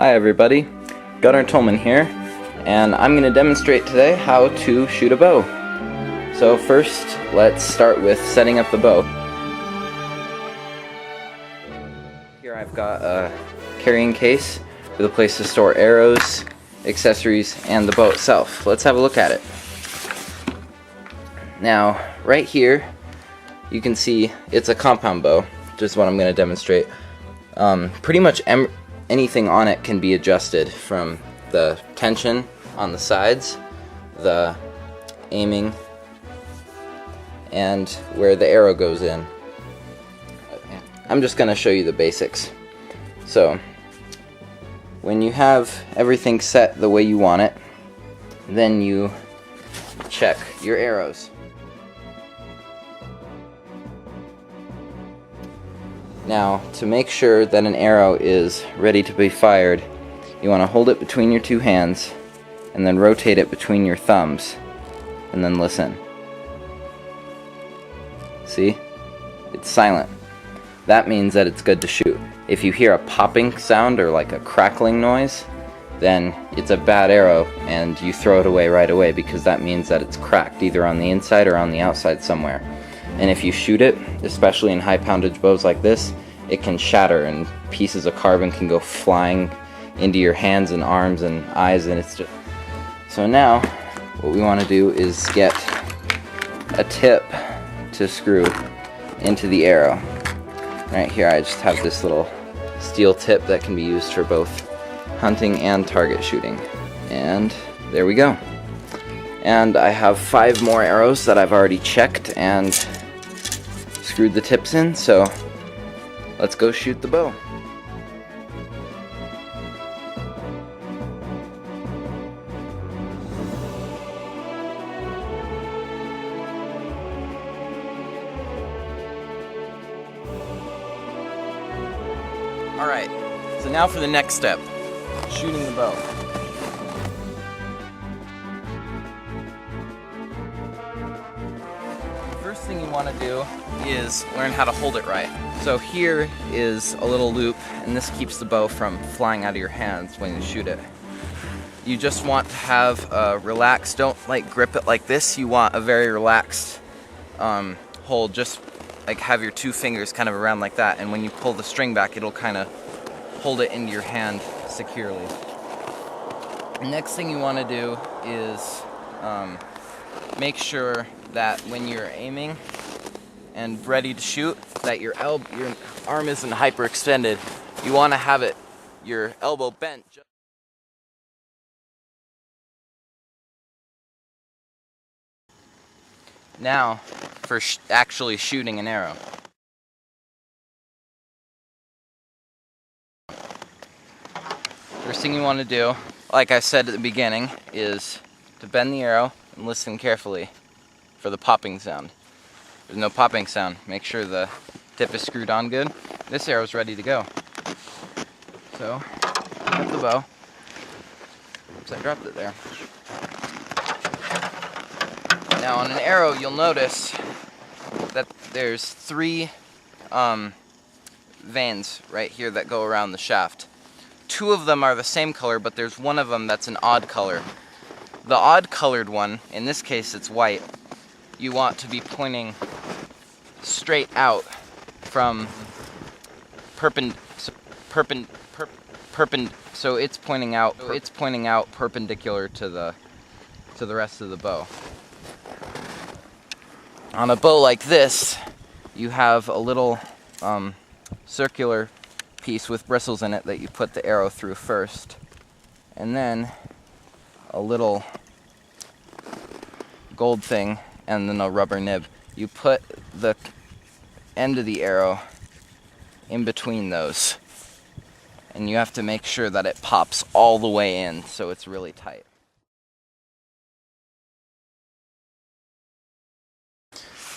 Hi everybody, Gunnar Tolman here, and I'm going to demonstrate today how to shoot a bow. So first, let's start with setting up the bow. Here I've got a carrying case with a place to store arrows, accessories, and the bow itself. Let's have a look at it. Now, right here, you can see it's a compound bow, which is what I'm going to demonstrate. Pretty much anything on it can be adjusted, from the tension on the sides, the aiming, and where the arrow goes in. I'm just going to show you the basics. So, when you have everything set the way you want it, then you check your arrows. Now, to make sure that an arrow is ready to be fired, you want to hold it between your two hands and then rotate it between your thumbs and then listen. See? It's silent. That means that it's good to shoot. If you hear a popping sound or like a crackling noise, then it's a bad arrow and you throw it away right away, because that means that it's cracked either on the inside or on the outside somewhere. And if you shoot it, especially in high poundage bows like this, it can shatter and pieces of carbon can go flying into your hands and arms and eyes, and it's just... So now, what we want to do is get a tip to screw into the arrow. Right here I just have this little steel tip that can be used for both hunting and target shooting. And there we go. And I have 5 more arrows that I've already checked and screwed the tips in, so let's go shoot the bow. Alright, so now for the next step, shooting the bow. First thing you want to do is learn how to hold it right. So here is a little loop, and this keeps the bow from flying out of your hands when you shoot it. You just want to have a relaxed, don't like grip it like this, you want a very relaxed hold, just like have your 2 fingers kind of around like that, and when you pull the string back it'll kind of hold it into your hand securely. Next thing you want to do is make sure that when you're aiming and ready to shoot, that your arm isn't hyperextended. You want to have your elbow bent. Now, for actually shooting an arrow. First thing you want to do, like I said at the beginning, is to bend the arrow and listen carefully for the popping sound. If there's no popping sound, make sure the tip is screwed on good. This arrow's ready to go. So, put the bow. Oops, I dropped it there. Now on an arrow, you'll notice that there's 3 veins right here that go around the shaft. 2 of them are the same color, but there's one of them that's an odd color. The odd colored one, in this case it's white, you want to be pointing straight out from so it's pointing out perpendicular to the rest of the bow. On a bow like this, you have a little circular piece with bristles in it that you put the arrow through first, and then a little gold thing, and then a rubber nib. You put the end of the arrow in between those, and you have to make sure that it pops all the way in so it's really tight.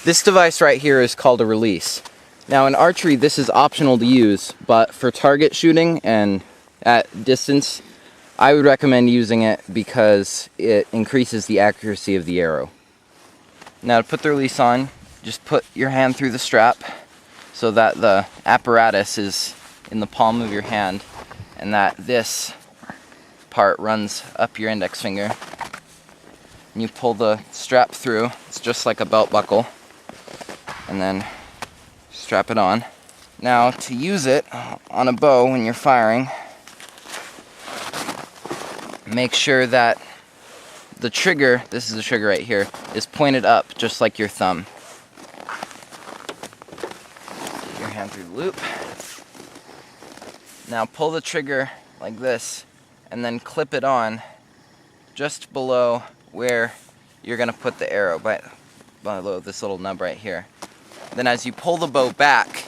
This device right here is called a release. Now in archery this is optional to use, but for target shooting and at distance, I would recommend using it because it increases the accuracy of the arrow. Now to put the release on, just put your hand through the strap so that the apparatus is in the palm of your hand, and that this part runs up your index finger. And you pull the strap through. It's just like a belt buckle, and then strap it on. Now, to use it on a bow when you're firing, make sure that the trigger, this is the trigger right here, is pointed up just like your thumb. Get your hand through the loop. Now pull the trigger like this and then clip it on just below where you're going to put the arrow, below this little nub right here. Then as you pull the bow back,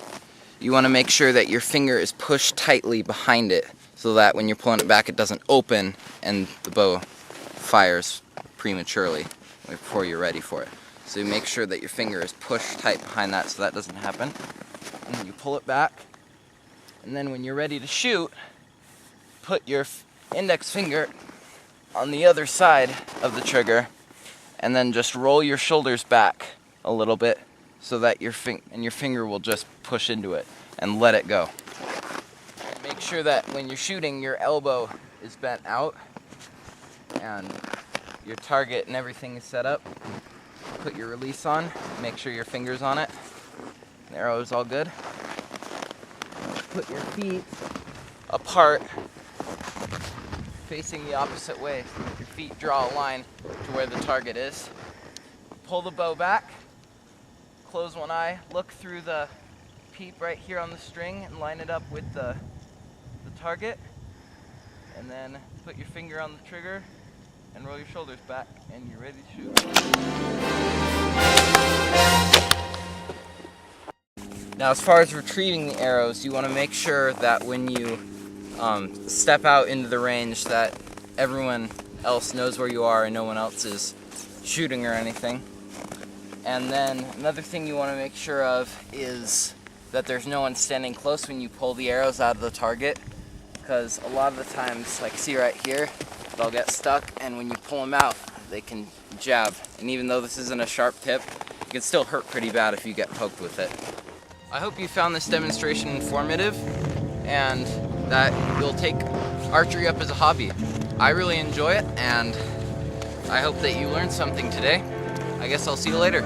you want to make sure that your finger is pushed tightly behind it so that when you're pulling it back it doesn't open and the bow fires prematurely before you're ready for it. So you make sure that your finger is pushed tight behind that so that doesn't happen. And then you pull it back, and then when you're ready to shoot, put your index finger on the other side of the trigger and then just roll your shoulders back a little bit so that your finger will just push into it and let it go. Make sure that when you're shooting, your elbow is bent out and your target and everything is set up. Put your release on, make sure your finger's on it. The arrow is all good. Put your feet apart, facing the opposite way. So your feet draw a line to where the target is. Pull the bow back, close one eye, look through the peep right here on the string and line it up with the target. And then put your finger on the trigger and roll your shoulders back, and you're ready to shoot. Now, as far as retrieving the arrows, you want to make sure that when you step out into the range that everyone else knows where you are and no one else is shooting or anything. And then another thing you want to make sure of is that there's no one standing close when you pull the arrows out of the target, because a lot of the times, like see right here, they'll get stuck, and when you pull them out, they can jab. And even though this isn't a sharp tip, it can still hurt pretty bad if you get poked with it. I hope you found this demonstration informative and that you'll take archery up as a hobby. I really enjoy it, and I hope that you learned something today. I guess I'll see you later.